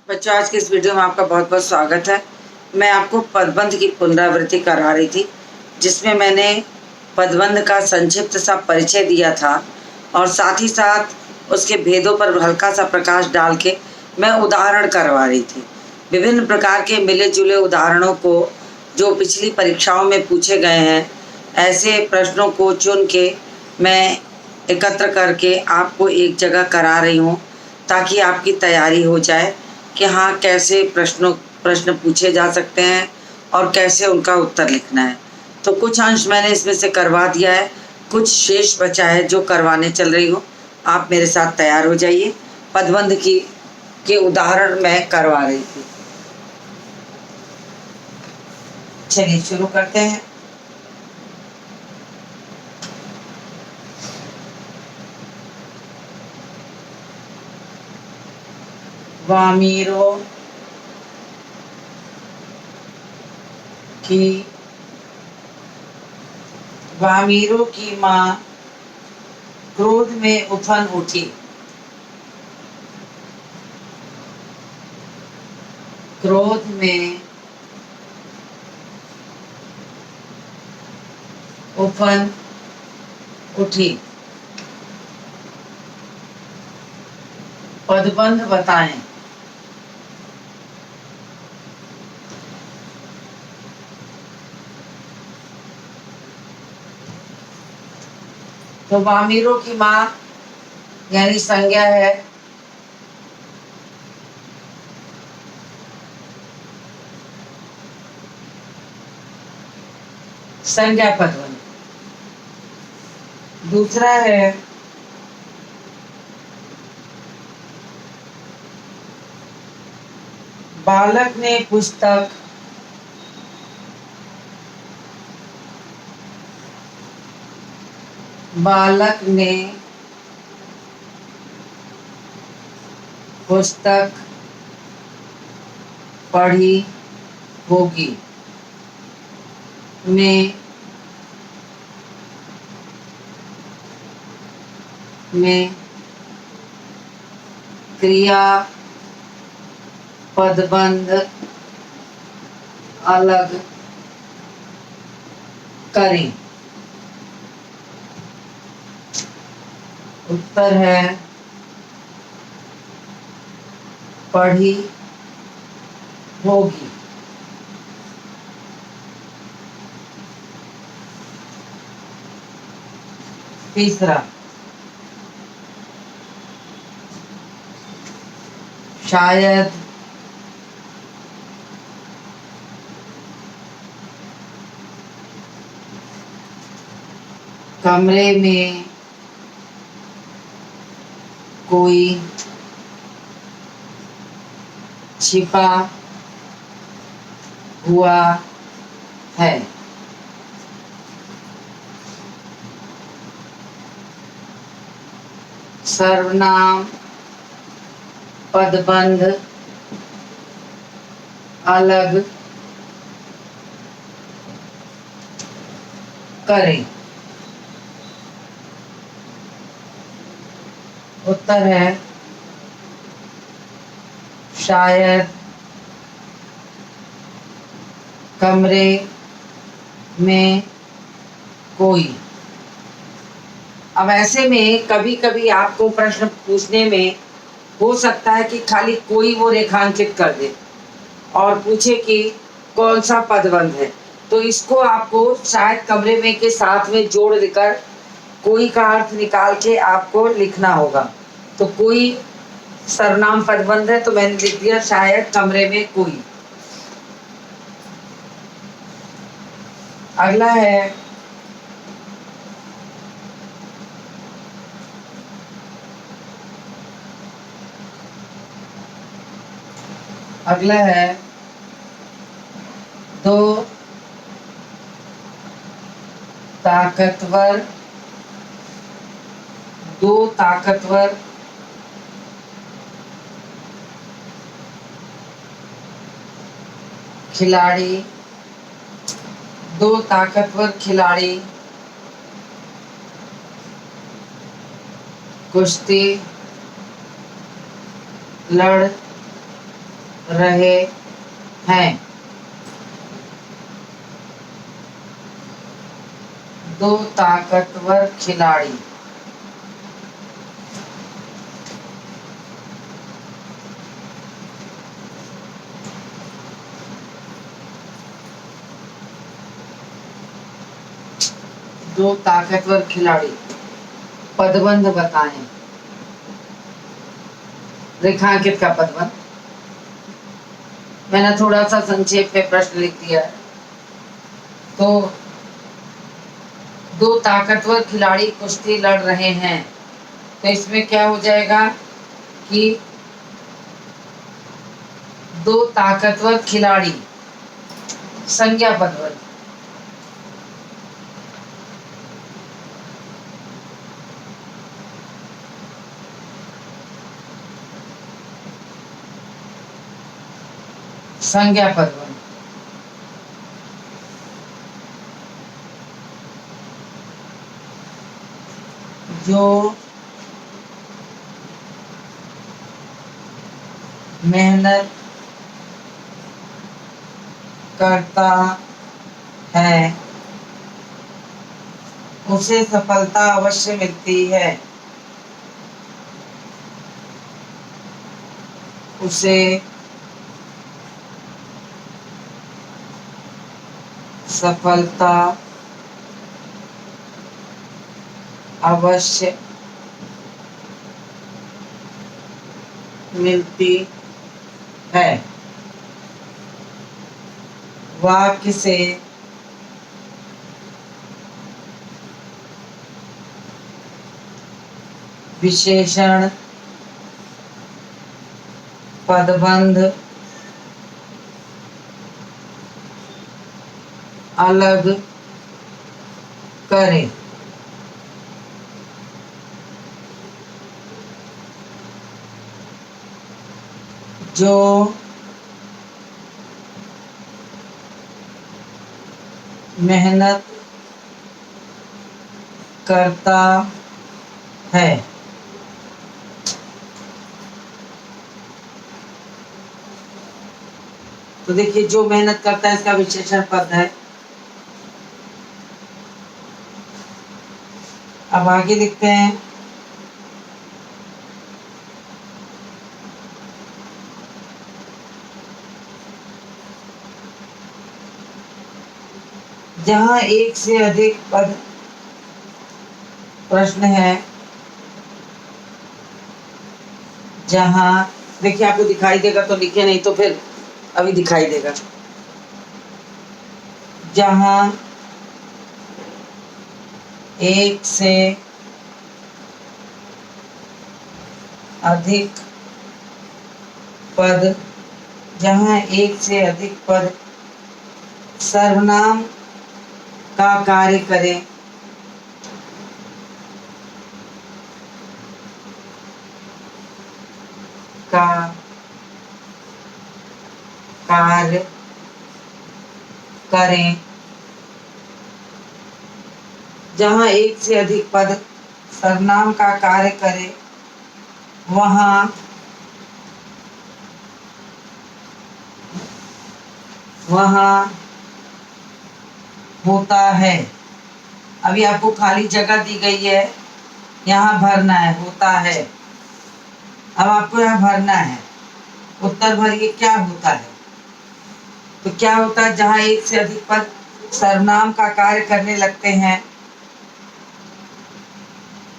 बच्चों, आज के इस वीडियो में आपका बहुत बहुत स्वागत है। मैं आपको पदबंध की पुनरावृत्ति करा रही थी, जिसमें मैंने पदबंध का संक्षिप्त सा परिचय दिया था और साथ ही साथ उसके भेदों पर हल्का सा प्रकाश डाल के मैं उदाहरण करवा रही थी। विभिन्न प्रकार के मिले जुले उदाहरणों को जो पिछली परीक्षाओं में पूछे गए हैं, ऐसे प्रश्नों को चुन के मैं एकत्र करके आपको एक जगह करा रही हूँ, ताकि आपकी तैयारी हो जाए कि हाँ, कैसे प्रश्न पूछे जा सकते हैं और कैसे उनका उत्तर लिखना है। तो कुछ अंश मैंने इसमें से करवा दिया है, कुछ शेष बचा है जो करवाने चल रही हूँ। आप मेरे साथ तैयार हो जाइए। पदबंध के उदाहरण मैं करवा रही थी। चलिए शुरू करते हैं। वामीरो की माँ क्रोध में उफन उठी। क्रोध में उफन उठी। पदबंध बताएं। तो वामीरो की माँ यानी संज्ञा है। संज्ञा पदबंध। दूसरा है बालक ने पुस्तक पढ़ी होगी। में क्रिया पदबंध अलग करें। उत्तर है पढ़ी होगी। तीसरा शायद कमरे में कोई छिपा हुआ है। सर्वनाम पदबंध अलग करें। उत्तर है शायद कमरे में कोई। अब ऐसे में कभी कभी आपको प्रश्न पूछने में हो सकता है कि खाली कोई वो रेखांकित कर दे और पूछे कि कौन सा पदबंध है, तो इसको आपको शायद कमरे में के साथ में जोड़ देकर कोई का अर्थ निकाल के आपको लिखना होगा। तो कोई सर्वनाम पदबंध है, तो मैंने लिख दिया शायद कमरे में कोई। अगला है दो ताकतवर खिलाड़ी कुश्ती लड़ रहे हैं। दो ताकतवर खिलाड़ी पदबंध बताएं। रेखांकित का पदबंध मैंने थोड़ा सा संक्षेप में प्रश्न लिख दिया है। तो दो ताकतवर खिलाड़ी कुश्ती लड़ रहे हैं, तो इसमें क्या हो जाएगा कि दो ताकतवर खिलाड़ी संज्ञा पदबंध। संज्ञा पदबंध जो मेहनत करता है उसे सफलता अवश्य मिलती है। उसे सफलता अवश्य मिलती है। वाक्य से विशेषण पदबंध अलग करें। जो मेहनत करता है तो देखिए, जो मेहनत करता है इसका विशेषण पद है। अब आगे लिखते हैं। जहां एक से अधिक पद प्रश्न है, जहां देखिए आपको दिखाई देगा तो लिखे, नहीं तो फिर अभी दिखाई देगा। जहां एक से अधिक पद सर्वनाम का कार्य करें, जहां एक से अधिक पद सर्वनाम का कार्य करे, वहां होता है। अभी आपको खाली जगह दी गई है, यहाँ भरना है, होता है। अब आपको यहाँ भरना है, उत्तर भरिए क्या होता है। तो क्या होता है, जहां एक से अधिक पद सर्वनाम का कार्य करने लगते हैं,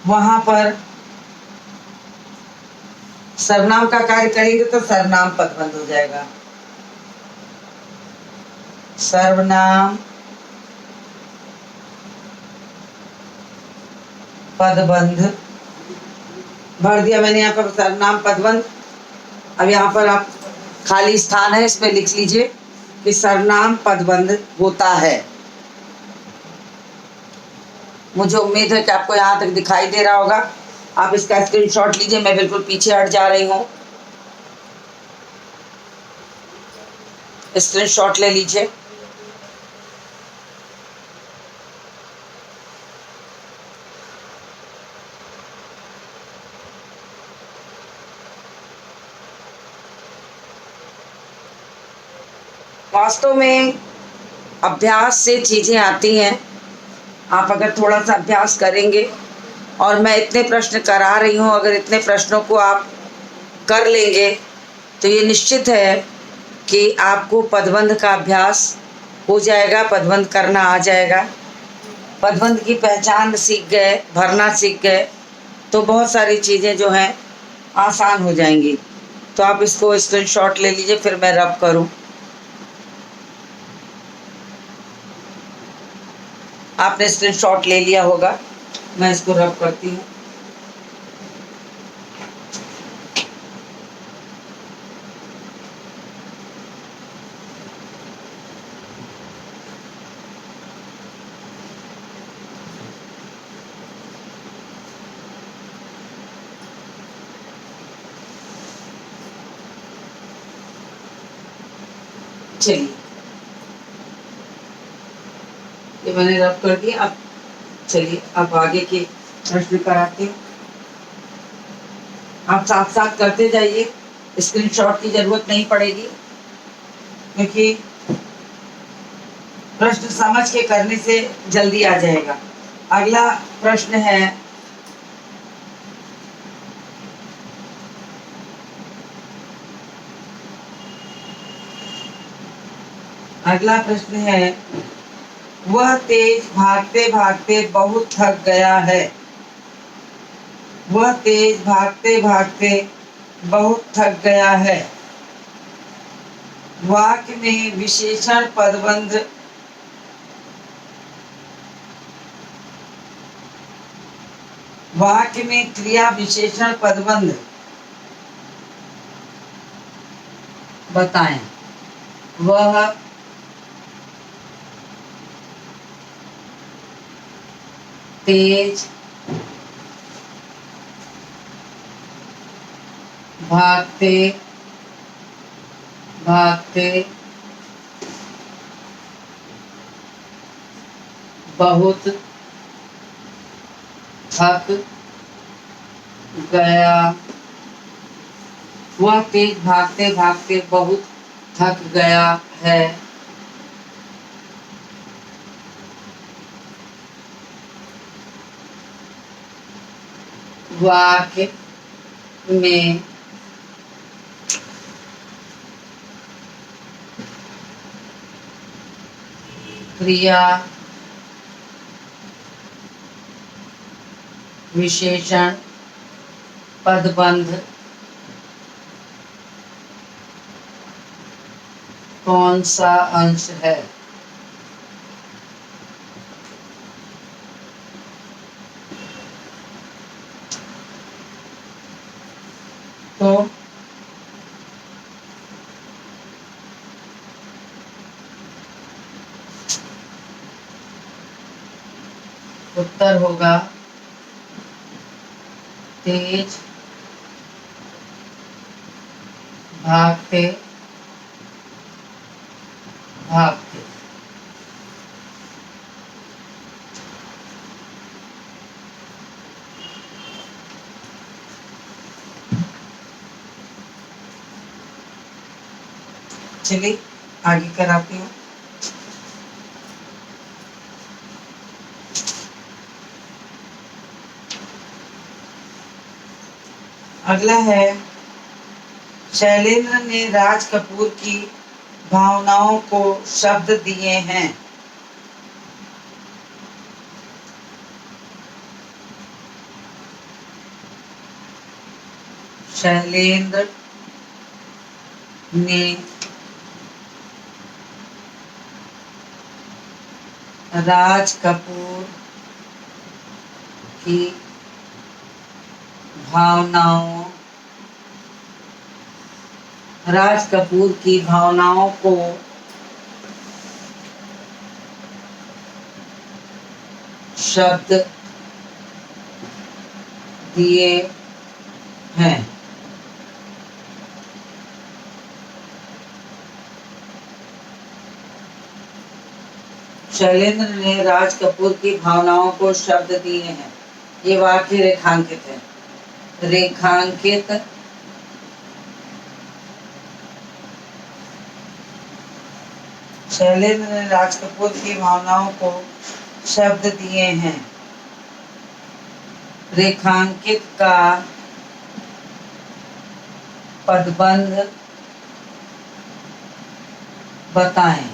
वहां पर सर्वनाम का कार्य करेंगे तो सर्वनाम पदबंध हो जाएगा। सर्वनाम पदबंध भर दिया मैंने यहाँ पर, सर्वनाम पदबंध। अब यहाँ पर आप खाली स्थान है, इसमें लिख लीजिए कि सर्वनाम पदबंध होता है। मुझे उम्मीद है कि आपको यहाँ तक दिखाई दे रहा होगा। आप इसका स्क्रीनशॉट लीजिए, मैं बिल्कुल पीछे हट जा रही हूँ। स्क्रीनशॉट ले लीजिए। वास्तव में अभ्यास से चीज़ें आती हैं। आप अगर थोड़ा सा अभ्यास करेंगे, और मैं इतने प्रश्न करा रही हूँ, अगर इतने प्रश्नों को आप कर लेंगे तो ये निश्चित है कि आपको पदबंध का अभ्यास हो जाएगा, पदबंध करना आ जाएगा। पदबंध की पहचान सीख गए, भरना सीख गए, तो बहुत सारी चीज़ें जो हैं आसान हो जाएंगी। तो आप इसको स्क्रीनशॉट ले लीजिए, फिर मैं रब करूं। आपने स्क्रीनशॉट ले लिया होगा, मैं इसको रब करती हूँ। चलिए, ये मैंने रब कर दिया। अब चलिए, अब आगे के प्रश्न कराती हूँ। आप साथ साथ करते जाइए, स्क्रीनशॉट की जरूरत नहीं पड़ेगी, क्योंकि प्रश्न समझ के करने से जल्दी आ जाएगा। अगला प्रश्न है, अगला प्रश्न है, वह तेज भागते भागते बहुत थक गया है। वह तेज भागते भागते बहुत थक गया है। वाक्य में विशेषण पदबंध वाक्य में क्रिया विशेषण पदबंध बताएं। वह तेज भागते भागते बहुत थक गया। वह तेज भागते भागते बहुत थक गया है। वाक्य में क्रिया विशेषण पदबंध कौन सा अंश है? तो उत्तर होगा तेज भागते भागते। चलिए आगे कराती हूँ। अगला है, शैलेंद्र ने राज कपूर की भावनाओं को शब्द दिए हैं। शैलेंद्र ने राज कपूर की राज कपूर की भावनाओं को शब्द दिए हैं। शैलेंद्र ने राज कपूर की भावनाओं को शब्द दिए हैं। ये वाक्य रेखांकित है। रेखांकित शैलेंद्र ने राज कपूर की भावनाओं को शब्द दिए हैं। रेखांकित का पदबंध बताएं।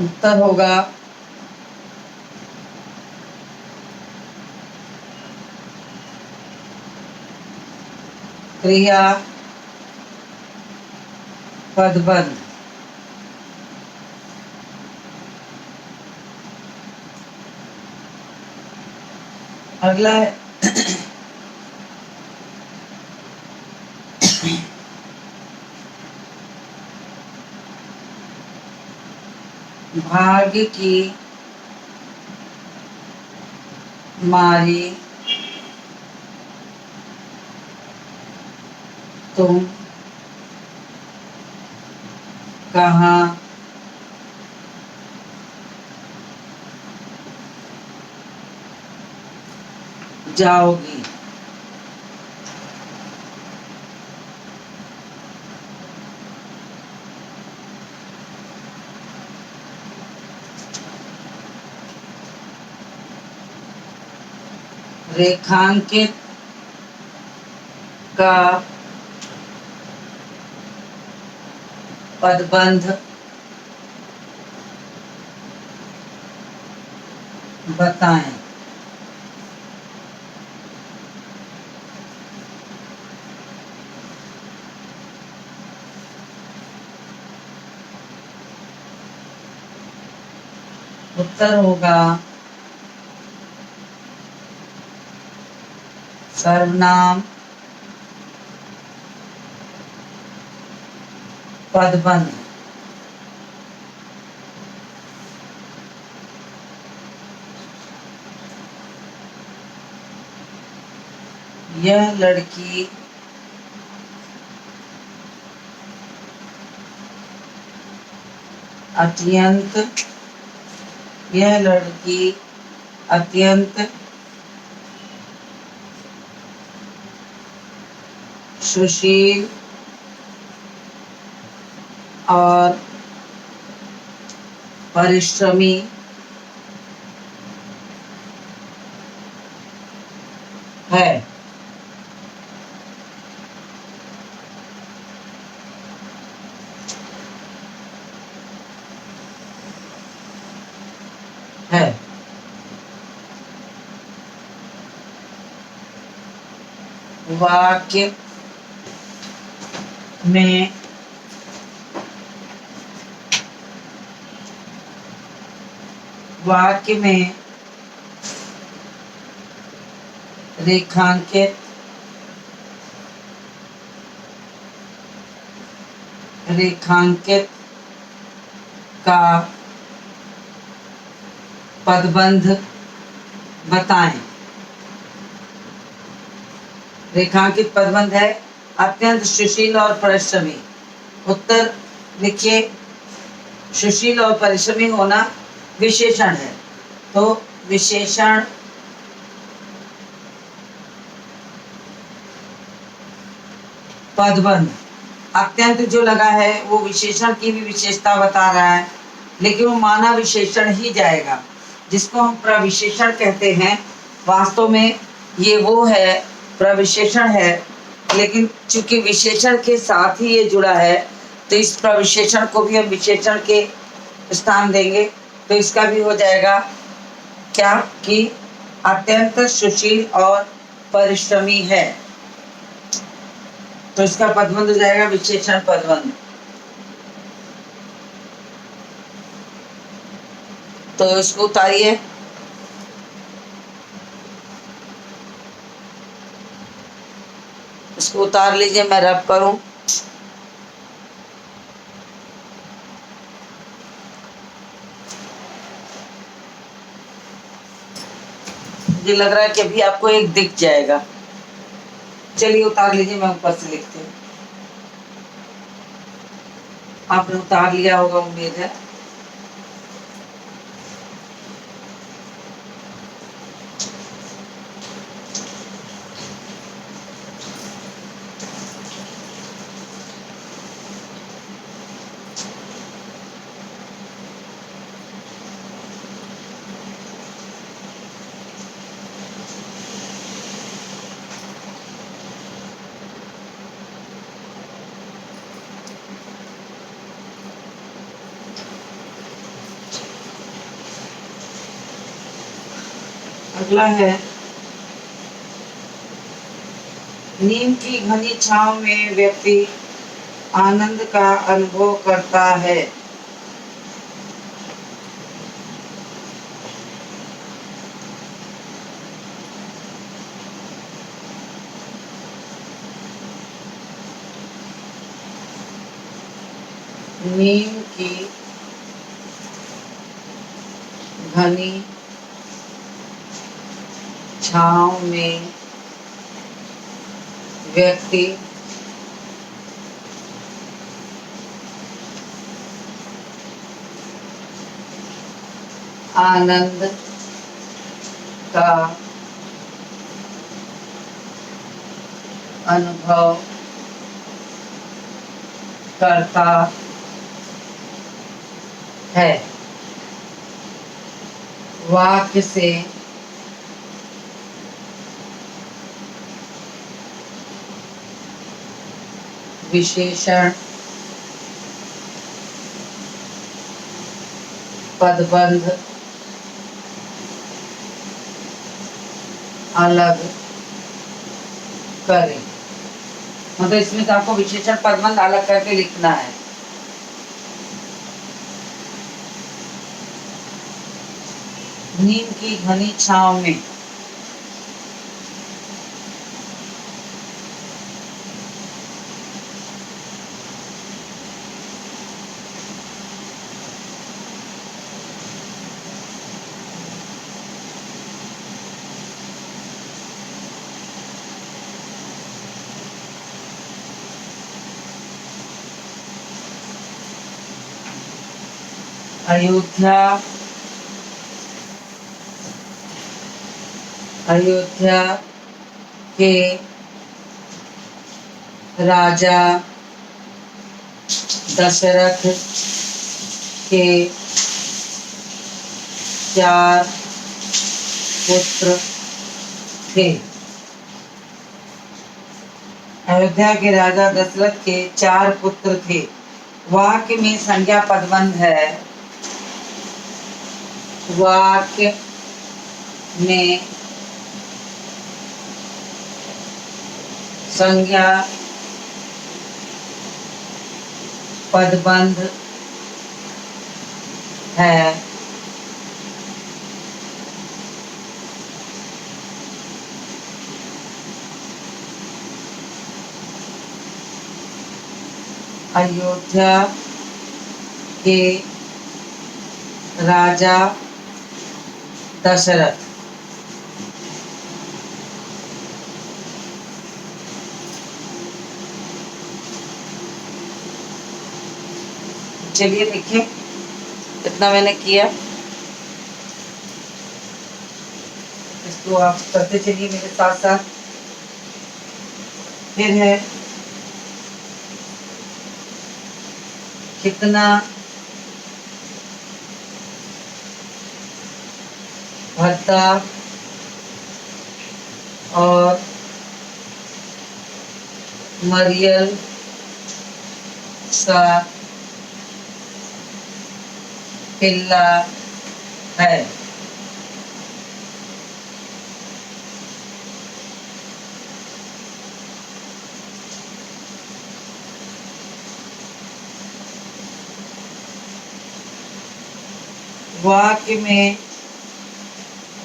उत्तर होगा क्रिया पदबंध। अगला है भाग्य की मारी तुम कहाँ जाओगी। रेखांकित का पदबंध बताएं। उत्तर होगा सर्वनाम पदबंध। यह लड़की अत्यंत सुशील और परिश्रमी है। वाक्य में रेखांकित का पदबंध बताएं। रेखांकित पदबंध है अत्यंत सुशील और परिश्रमी। उत्तर लिखिए। सुशील और परिश्रमी होना विशेषण है, तो विशेषण पदबंध। अत्यंत जो लगा है वो विशेषण की भी विशेषता बता रहा है, लेकिन वो माना विशेषण ही जाएगा, जिसको हम प्रविशेषण कहते हैं। वास्तव में ये वो है, प्रविशेषण है, लेकिन चूंकि विशेषण के साथ ही ये जुड़ा है तो इस प्रविशेषण को भी हम विशेषण के स्थान देंगे। तो इसका भी हो जाएगा क्या कि अत्यंत सुशील और परिश्रमी है, तो इसका पदबंध हो जाएगा विशेषण पदबंध। तो इसको उतारिए। इसको उतार लीजिए, मैं रब करूं। मुझे लग रहा है कि अभी आपको एक दिख जाएगा। चलिए उतार लीजिए, मैं ऊपर से लिखती हूँ। आपने उतार लिया होगा, उम्मीद है। अगला है नीम की घनी छांव में व्यक्ति आनंद का अनुभव करता है। नीम की घनी छांव में व्यक्ति आनंद का अनुभव करता है। वाक्य से विशेषण पदबंध अलग करें। मतलब इसमें तो आपको विशेषण पदबंध अलग करके लिखना है। नीम की घनी छांव में अयोध्या के राजा दशरथ के 4 पुत्र थे। अयोध्या के राजा दशरथ के 4 पुत्र थे। वाक्य में संज्ञा पदबंध है। वाक्य में संज्ञा पदबंध है। अयोध्या के राजा दशरथ चलिए देखिए इतना मैंने किया, इसको आप करते चलिए मेरे साथ साथ। फिर है कितना भद्दा और मरियल सा पिल्ला है। वाक्य में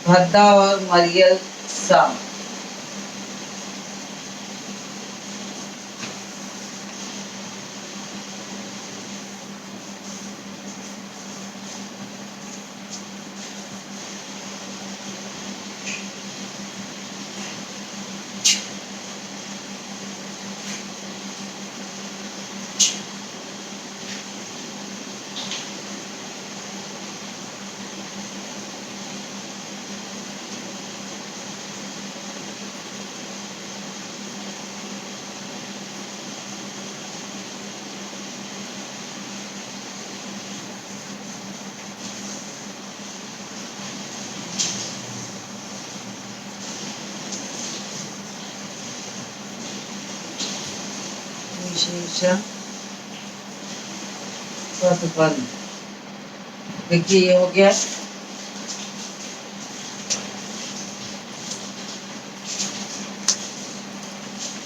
भद्दा और मरियल सा विशेषण पदबंध। देखिए ये हो गया।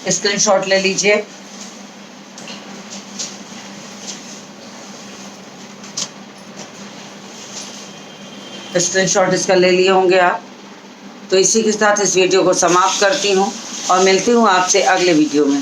स्क्रीनशॉट ले लीजिए। स्क्रीनशॉट इसका ले लिए होंगे आप। तो इसी के साथ इस वीडियो को समाप्त करती हूँ और मिलती हूँ आपसे अगले वीडियो में।